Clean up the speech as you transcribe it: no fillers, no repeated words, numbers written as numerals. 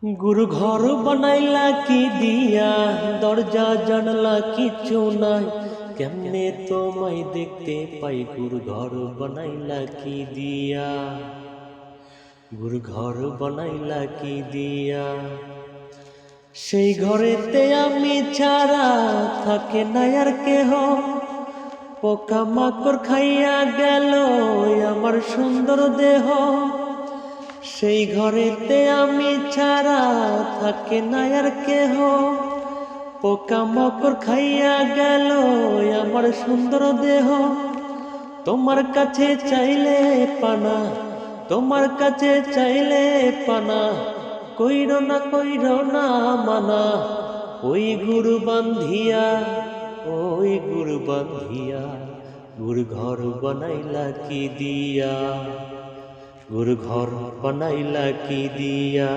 गुरु घर बनाइला की दिया दरजा जानला किछु নাই কেমনে তোমায় দেখতে পাই गुरु घर बनाइला की दिया गुरु घर बनाइला की दिया সেই ঘরেতে আমি ছাড়া থাকে না আর কেহ পোকা মাকড় খাইয়া গেল আমার সুন্দর দেহ সেই ঘরেতে আমি ছাড়া থাকে না আর কেহ পোকা মাকড় খাইয়া গেল আমার সুন্দর দেহ তোমার কাছে চাইলে পানা তোমার কাছে চাইলে পানা কইরো না মানা ওই গুরু বান্ধিয়া गुरु घर बनाइला की दिया गुरु घर बनाइला की दिया।